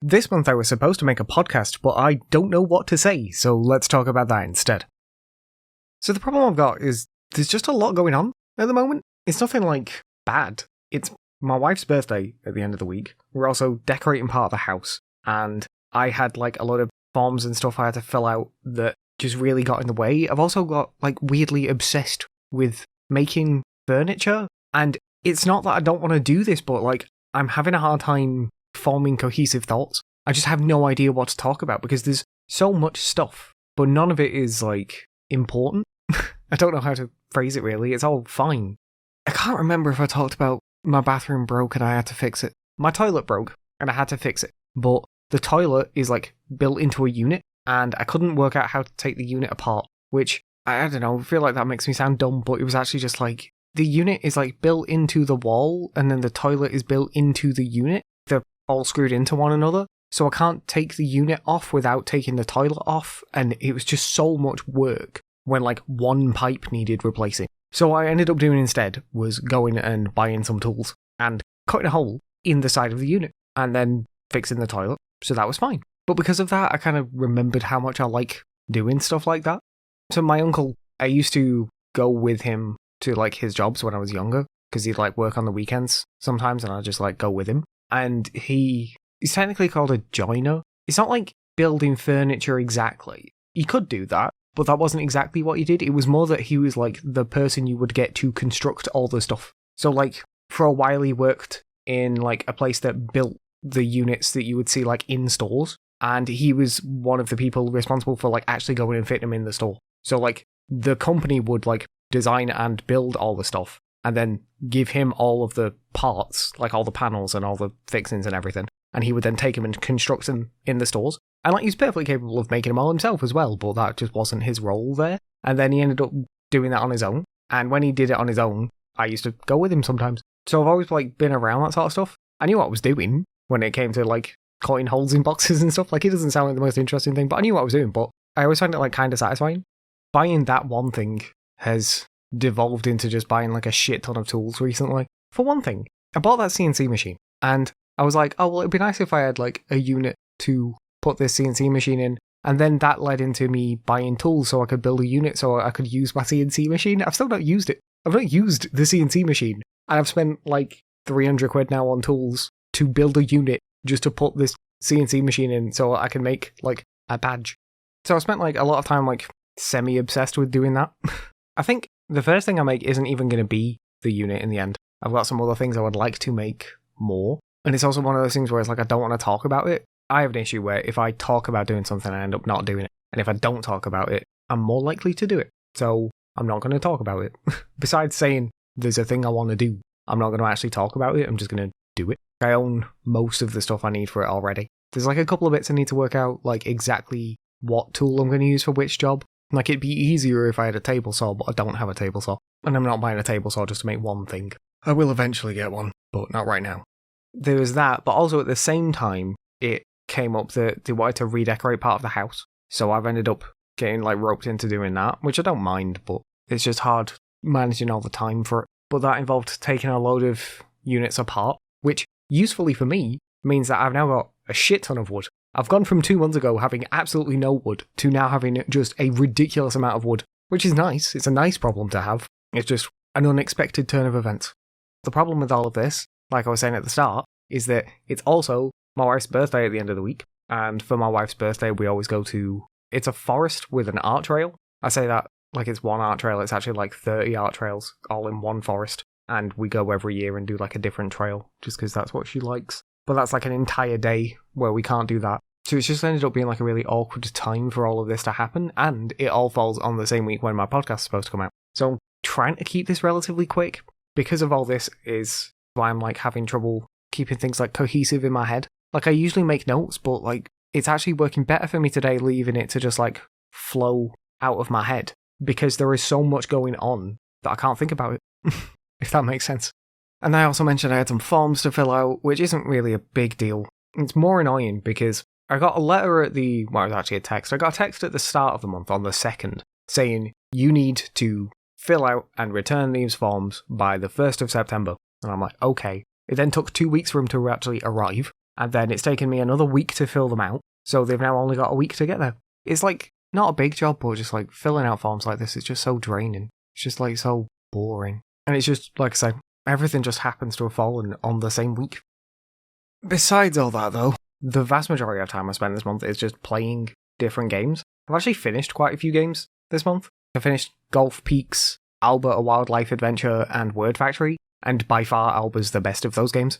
This month I was supposed to make a podcast, but I don't know what to say, so let's talk about that instead. So the problem I've got is there's just a lot going on at the moment. It's nothing like bad. It's my wife's birthday at the end of the week. We're also decorating part of the house, and I had like a lot of forms and stuff I had to fill out that just really got in the way. I've also got like weirdly obsessed with making furniture, and it's not that I don't want to do this, but like I'm having a hard time forming cohesive thoughts. I just have no idea what to talk about because there's so much stuff, but none of it is like important. I don't know how to phrase it really. It's all fine. I can't remember if I talked about my bathroom broke and I had to fix it. My toilet broke and I had to fix it, but the toilet is like built into a unit and I couldn't work out how to take the unit apart, which I don't know, I feel like that makes me sound dumb, but it was actually just like the unit is like built into the wall and then the toilet is built into the unit. They're all screwed into one another. So I can't take the unit off without taking the toilet off, and it was just so much work when like one pipe needed replacing. So what I ended up doing instead was going and buying some tools and cutting a hole in the side of the unit and then fixing the toilet. So that was fine. But because of that, I kind of remembered how much I like doing stuff like that. So my uncle, I used to go with him to like his jobs when I was younger because he'd like work on the weekends sometimes and I'd just like go with him. And he's technically called a joiner. It's not like building furniture exactly. He could do that, but that wasn't exactly what he did. It was more that he was like the person you would get to construct all the stuff. So like for a while he worked in like a place that built the units that you would see like in stores, and he was one of the people responsible for like actually going and fitting them in the store. So like the company would like design and build all the stuff and then give him all of the parts, like all the panels and all the fixings and everything. And he would then take them and construct them in the stores. And like he's perfectly capable of making them all himself as well, but that just wasn't his role there. And then he ended up doing that on his own. And when he did it on his own, I used to go with him sometimes. So I've always like been around that sort of stuff. I knew what I was doing when it came to like cutting holes in boxes and stuff. Like it doesn't sound like the most interesting thing, but I knew what I was doing. But I always find it like kind of satisfying. Buying that one thing has devolved into just buying like a shit ton of tools recently. For one thing, I bought that CNC machine and I was like, oh, well, it'd be nice if I had like a unit to put this CNC machine in. And then that led into me buying tools so I could build a unit so I could use my CNC machine. I've still not used it. I've not used the CNC machine. And I've spent like 300 quid now on tools to build a unit just to put this CNC machine in so I can make like a badge. So I spent like a lot of time like semi-obsessed with doing that. I think the first thing I make isn't even going to be the unit in the end. I've got some other things I would like to make more. And it's also one of those things where it's like I don't want to talk about it. I have an issue where if I talk about doing something, I end up not doing it. And if I don't talk about it, I'm more likely to do it. So I'm not going to talk about it. Besides saying there's a thing I want to do, I'm not going to actually talk about it. I'm just going to do it. I own most of the stuff I need for it already. There's like a couple of bits I need to work out, like exactly what tool I'm going to use for which job. Like it'd be easier if I had a table saw, but I don't have a table saw. And I'm not buying a table saw just to make one thing. I will eventually get one, but not right now. There was that, but also at the same time, it came up that they wanted to redecorate part of the house. So I've ended up getting like roped into doing that, which I don't mind, but it's just hard managing all the time for it. But that involved taking a load of units apart, which usefully for me means that I've now got a shit ton of wood. I've gone from 2 months ago having absolutely no wood to now having just a ridiculous amount of wood, which is nice. It's a nice problem to have. It's just an unexpected turn of events. The problem with all of this, like I was saying at the start, is that it's also my wife's birthday at the end of the week. And for my wife's birthday, we always go to... It's a forest with an art trail. I say that like it's one art trail. It's actually like 30 art trails all in one forest. And we go every year and do like a different trail just because that's what she likes. But that's like an entire day where we can't do that. So it's just ended up being like a really awkward time for all of this to happen. And it all falls on the same week when my podcast is supposed to come out. So I'm trying to keep this relatively quick. Because of all this is why I'm like having trouble keeping things like cohesive in my head. Like I usually make notes, but like it's actually working better for me today leaving it to just like flow out of my head. Because there is so much going on that I can't think about it. If that makes sense. And I also mentioned I had some forms to fill out, which isn't really a big deal. It's more annoying because I got a letter at the... Well, it was actually a text. I got a text at the start of the month on the 2nd saying you need to fill out and return these forms by the 1st of September. And I'm like, okay. It then took 2 weeks for them to actually arrive. and then it's taken me another week to fill them out, so they've now only got a week to get there. It's like, not a big job, but just like filling out forms like this, it's just so draining. It's just like so boring. And it's just, like I say, everything just happens to have fallen on the same week. Besides all that though, the vast majority of time I spent this month is just playing different games. I've actually finished quite a few games this month. I finished Golf Peaks, Alba A Wildlife Adventure, and Word Factory, and by far Alba's the best of those games.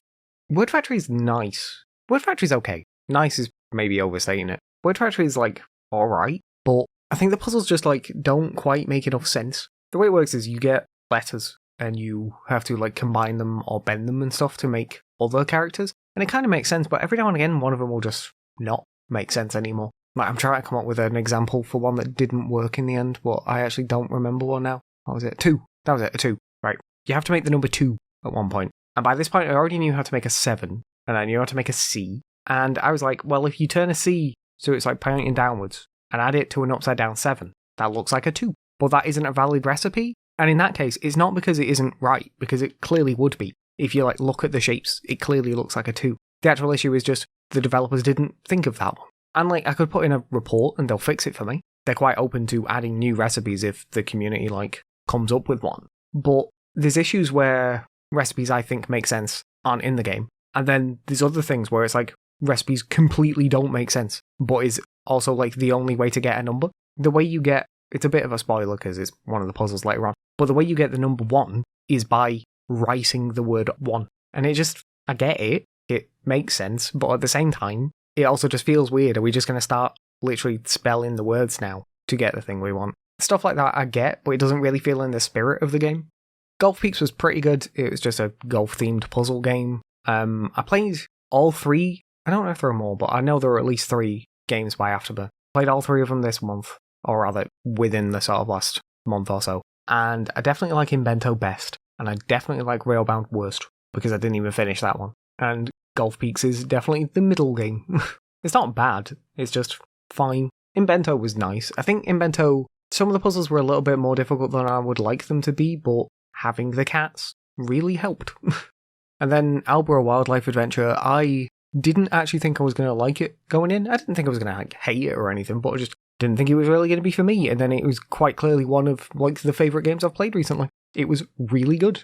Word Factory's nice. Word Factory's okay. Nice is maybe overstating it. Word Factory's like alright, but I think the puzzles just like don't quite make enough sense. The way it works is you get letters and you have to like combine them or bend them and stuff to make other characters, and it kind of makes sense, but every now and again one of them will just not make sense anymore. Like, I'm trying to come up with an example for one that didn't work in the end, but I actually don't remember one now. What was it? 2. That was it, a 2. Right. You have to make the number 2 at one point. And by this point, I already knew how to make a 7, and I knew how to make a C. And I was like, well, if you turn a C so it's like pointing downwards, and add it to an upside down 7, that looks like a 2. But that isn't a valid recipe. And in that case, it's not because it isn't right, because it clearly would be. If you like look at the shapes, it clearly looks like a 2. The actual issue is just the developers didn't think of that one. And like, I could put in a report and they'll fix it for me. They're quite open to adding new recipes if the community like comes up with one. But there's issues where recipes I think make sense aren't in the game. And then there's other things where it's like recipes completely don't make sense, but is also like the only way to get a number. The way you get, it's a bit of a spoiler because it's one of the puzzles later on, but the way you get the number 1 is by writing the word 1. And it just, I get it, it makes sense, but at the same time, it also just feels weird. Are we just going to start literally spelling the words now to get the thing we want? Stuff like that I get, but it doesn't really feel in the spirit of the game. Golf Peaks was pretty good. It was just a golf-themed puzzle game. I played all 3. I don't know if there are more, but I know there are at least 3 games by Afterburn. Played all 3 of them this month, or rather, within the sort of last month or so. And I definitely like Invento best, and I definitely like Railbound worst, because I didn't even finish that one. And Golf Peaks is definitely the middle game. It's not bad, it's just fine. Invento was nice. I think Invento, some of the puzzles were a little bit more difficult than I would like them to be, but having the cats really helped. And then Alba A Wildlife Adventure, I didn't actually think I was going to like it going in. I didn't think I was going to like hate it or anything, but I just didn't think it was really going to be for me. And then it was quite clearly one of like the favourite games I've played recently. It was really good.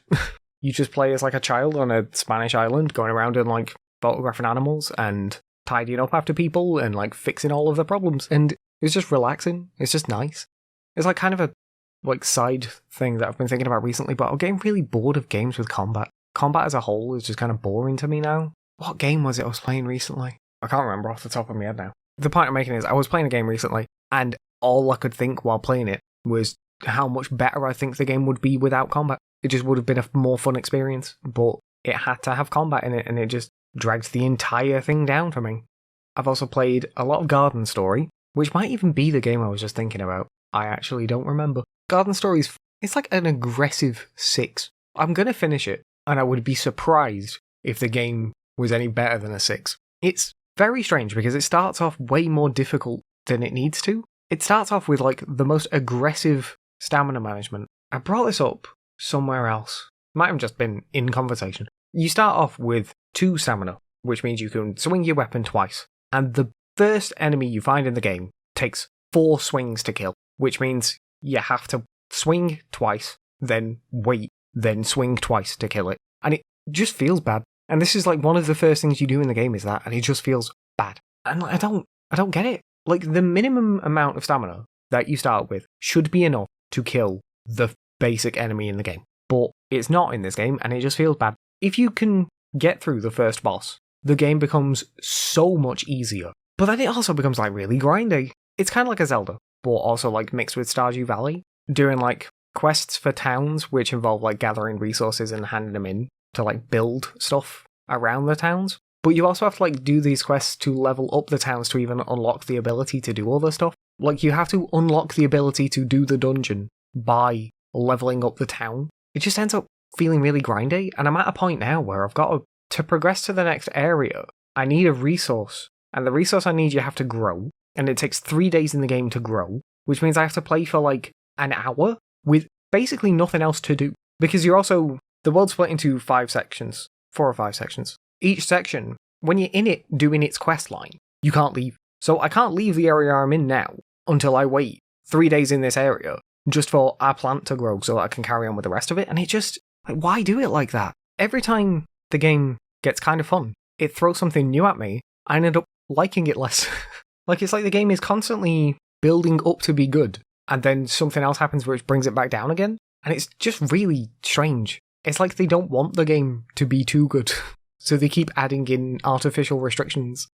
You just play as like a child on a Spanish island, going around and like photographing animals and tidying up after people and like fixing all of the problems. And it's just relaxing. It's just nice. It's like kind of a like side thing that I've been thinking about recently, but I'm getting really bored of games with combat. Combat as a whole is just kind of boring to me now. What game was it I was playing recently? I can't remember off the top of my head now. The point I'm making is I was playing a game recently, and all I could think while playing it was how much better I think the game would be without combat. It just would have been a more fun experience, but it had to have combat in it, and it just dragged the entire thing down for me. I've also played a lot of Garden Story, which might even be the game I was just thinking about. I actually don't remember. Garden Story it's like an aggressive 6. I'm going to finish it, and I would be surprised if the game was any better than a 6. It's very strange because it starts off way more difficult than it needs to. It starts off with like the most aggressive stamina management. I brought this up somewhere else. Might have just been in conversation. You start off with 2 stamina, which means you can swing your weapon twice. And the first enemy you find in the game takes 4 swings to kill, which means you have to swing twice, then wait, then swing twice to kill it. And it just feels bad. And this is like one of the first things you do in the game is that, and it just feels bad. And like, I don't get it. Like the minimum amount of stamina that you start with should be enough to kill the basic enemy in the game. But it's not in this game, and it just feels bad. If you can get through the first boss, the game becomes so much easier. But then it also becomes like really grindy. It's kind of like a Zelda, but also like mixed with Stardew Valley, doing like quests for towns, which involve like gathering resources and handing them in to like build stuff around the towns. But you also have to like do these quests to level up the towns to even unlock the ability to do all this stuff. Like you have to unlock the ability to do the dungeon by leveling up the town. It just ends up feeling really grindy, and I'm at a point now where I've got to progress to the next area. I need a resource, and the resource I need you have to grow, and it takes 3 days in the game to grow, which means I have to play for like an hour with basically nothing else to do. Because the world's split into 5 sections, 4 or 5 sections. Each section when you're in it doing its quest line, you can't leave. So I can't leave the area I'm in now until I wait 3 days in this area just for our plant to grow so that I can carry on with the rest of it. And it just, like, why do it like that? Every time the game gets kind of fun, it throws something new at me, I end up liking it less. Like, it's like the game is constantly building up to be good, and then something else happens which brings it back down again. And it's just really strange. It's like they don't want the game to be too good, so they keep adding in artificial restrictions.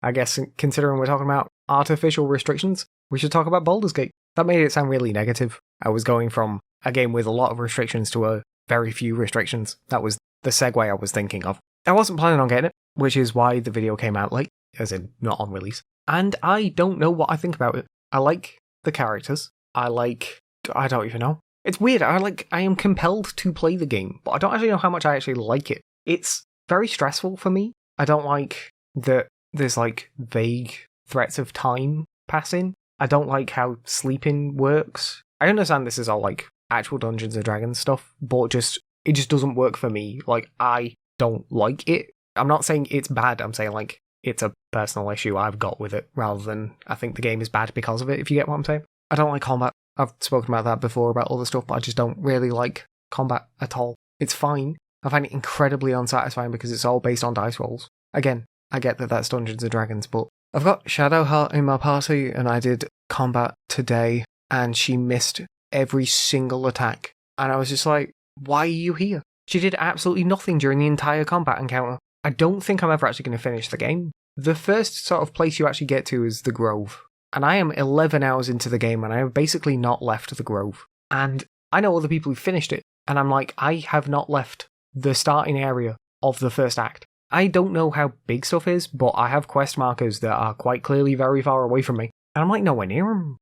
I guess, considering we're talking about artificial restrictions, we should talk about Baldur's Gate. That made it sound really negative. I was going from a game with a lot of restrictions to a very few restrictions. That was the segue I was thinking of. I wasn't planning on getting it, which is why the video came out late, as in not on release. And I don't know what I think about it. I like the characters. I don't even know. It's weird. I am compelled to play the game, but I don't actually know how much I actually like it. It's very stressful for me. I don't like that there's like vague threats of time passing. I don't like how sleeping works. I understand this is all like actual Dungeons and Dragons stuff, but it just doesn't work for me. Like, I don't like it. I'm not saying it's bad. I'm saying like it's a personal issue I've got with it, rather than I think the game is bad because of it, if you get what I'm saying. I don't like combat. I've spoken about that before, about other stuff, but I just don't really like combat at all. It's fine. I find it incredibly unsatisfying because it's all based on dice rolls. Again, I get that that's Dungeons and Dragons, but I've got Shadowheart in my party, and I did combat today, and she missed every single attack. And I was just like, why are you here? She did absolutely nothing during the entire combat encounter. I don't think I'm ever actually going to finish the game. The first sort of place you actually get to is the Grove. And I am 11 hours into the game, and I have basically not left the Grove. And I know other people who finished it, and I'm like, I have not left the starting area of the first act. I don't know how big stuff is, but I have quest markers that are quite clearly very far away from me. And I'm like nowhere near them.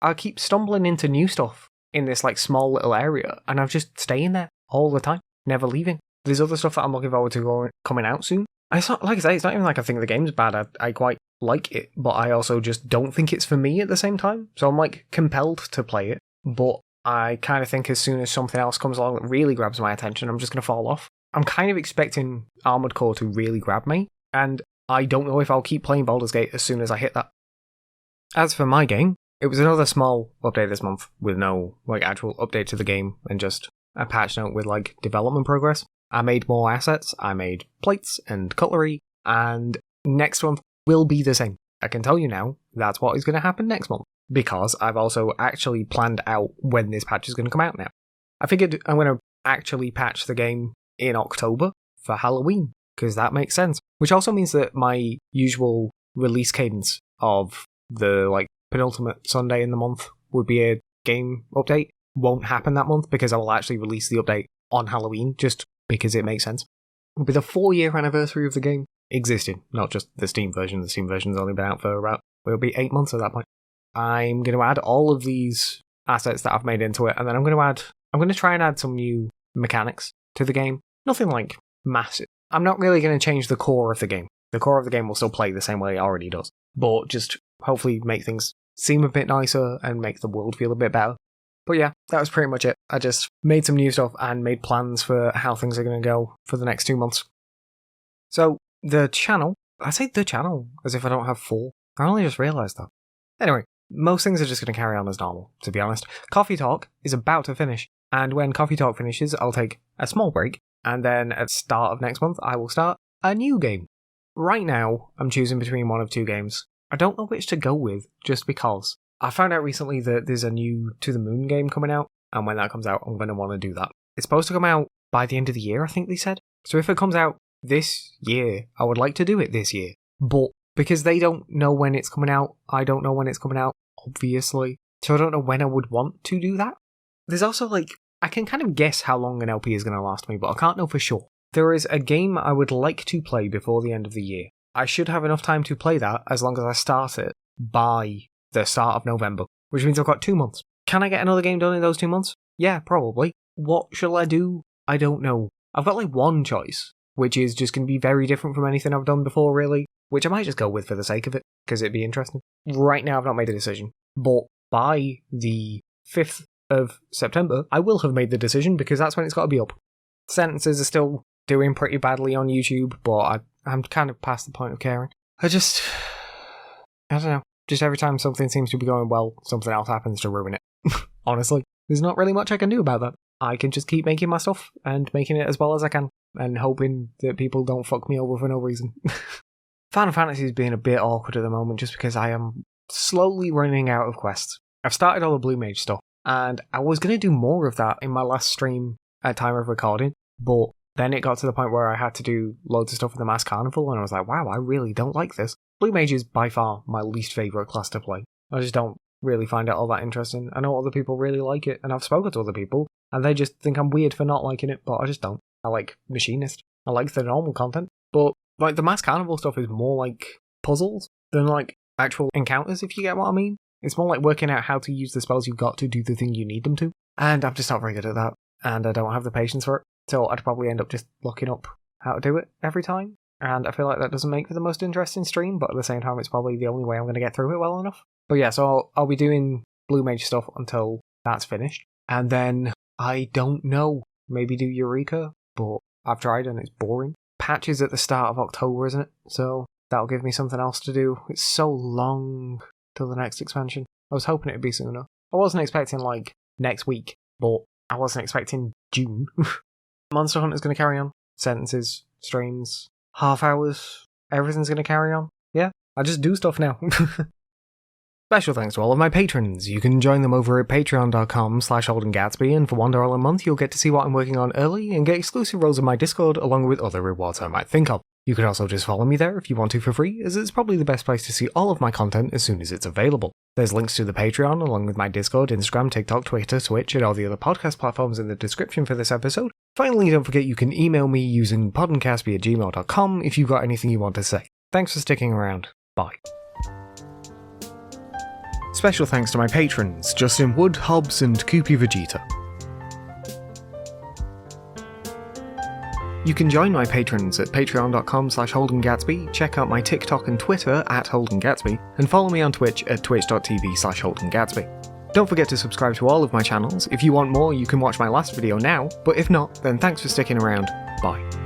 I keep stumbling into new stuff in this like small little area, and I'm just staying there all the time, never leaving. There's other stuff that I'm looking forward to coming out soon. And it's not, like I say, it's not even like I think the game's bad. I quite like it, but I also just don't think it's for me at the same time. So I'm like compelled to play it, but I kind of think as soon as something else comes along that really grabs my attention, I'm just going to fall off. I'm kind of expecting Armored Core to really grab me, and I don't know if I'll keep playing Baldur's Gate as soon as I hit that. As for my game, it was another small update this month with no like actual update to the game and just a patch note with like development progress. I made more assets, I made plates and cutlery, and next month will be the same. I can tell you now, that's what is going to happen next month, because I've also actually planned out when this patch is going to come out now. I figured I'm going to actually patch the game in October for Halloween, because that makes sense. Which also means that my usual release cadence of the like penultimate Sunday in the month would be a game update won't happen that month, because I will actually release the update on Halloween, just because it makes sense. It'll be the 4-year anniversary of the game existing, not just the Steam version. The Steam version's only been out for about, it'll be 8 months at that point. I'm going to add all of these assets that I've made into it, and then I'm going to try and add some new mechanics to the game. Nothing like massive. I'm not really going to change the core of the game. The core of the game will still play the same way it already does, but just hopefully make things seem a bit nicer and make the world feel a bit better. But yeah, that was pretty much it. I just made some new stuff and made plans for how things are going to go for the next 2 months. So, the channel, I say the channel as if I don't have 4. I only just realised that. Anyway, most things are just going to carry on as normal, to be honest. Coffee Talk is about to finish, and when Coffee Talk finishes, I'll take a small break, and then at the start of next month, I will start a new game. Right now, I'm choosing between one of 2 games. I don't know which to go with, just because. I found out recently that there's a new To the Moon game coming out, and when that comes out, I'm going to want to do that. It's supposed to come out by the end of the year, I think they said. So if it comes out this year, I would like to do it this year. But because they don't know when it's coming out, I don't know when it's coming out, obviously. So I don't know when I would want to do that. There's also like, I can kind of guess how long an LP is going to last me, but I can't know for sure. There is a game I would like to play before the end of the year. I should have enough time to play that as long as I start it by the start of November, which means I've got 2 months. Can I get another game done in those 2 months? Yeah, probably. What shall I do? I don't know. I've got like one choice, which is just going to be very different from anything I've done before, really, which I might just go with for the sake of it, because it'd be interesting. Right now, I've not made a decision, but by the 5th of September, I will have made the decision, because that's when it's got to be up. Sentences are still doing pretty badly on YouTube, but I'm kind of past the point of caring. I don't know. Just every time something seems to be going well, something else happens to ruin it. Honestly, there's not really much I can do about that. I can just keep making my stuff and making it as well as I can, and hoping that people don't fuck me over for no reason. Final Fantasy is being a bit awkward at the moment just because I am slowly running out of quests. I've started all the Blue Mage stuff, and I was going to do more of that in my last stream at time of recording, but then it got to the point where I had to do loads of stuff with the Mass Carnival, and I was like, wow, I really don't like this. Blue Mage is by far my least favourite class to play. I just don't really find it all that interesting. I know other people really like it, and I've spoken to other people, and they just think I'm weird for not liking it, but I just don't. I like Machinist. I like the normal content, but like the Mass Carnival stuff is more like puzzles than like actual encounters, if you get what I mean. It's more like working out how to use the spells you've got to do the thing you need them to, and I'm just not very good at that, and I don't have the patience for it, so I'd probably end up just looking up how to do it every time, and I feel like that doesn't make for the most interesting stream, but at the same time it's probably the only way I'm going to get through it well enough. But yeah, so I'll be doing Blue Mage stuff until that's finished, and then I don't know, maybe do Eureka, but I've tried and it's boring. Patch is at the start of October, isn't it? So that'll give me something else to do. It's so long till the next expansion. I was hoping it'd be sooner. I wasn't expecting like next week, but I wasn't expecting June. Monster Hunter's going to carry on. Sentences, streams, half hours, everything's going to carry on. Yeah, I just do stuff now. Special thanks to all of my patrons. You can join them over at patreon.com/Holden Gatsby, and for $1 a month you'll get to see what I'm working on early and get exclusive roles in my Discord along with other rewards I might think of. You can also just follow me there if you want to for free, as it's probably the best place to see all of my content as soon as it's available. There's links to the Patreon along with my Discord, Instagram, TikTok, Twitter, Twitch, and all the other podcast platforms in the description for this episode. Finally, don't forget you can email me using podencastby@gmail.com if you've got anything you want to say. Thanks for sticking around. Bye. Special thanks to my patrons, Justin Wood, Hobbs, and Koopy Vegeta. You can join my patrons at patreon.com/Holden Gatsby, check out my TikTok and Twitter at Holden Gatsby, and follow me on Twitch at twitch.tv/Holden Gatsby. Don't forget to subscribe to all of my channels. If you want more, you can watch my last video now, but if not, then thanks for sticking around. Bye.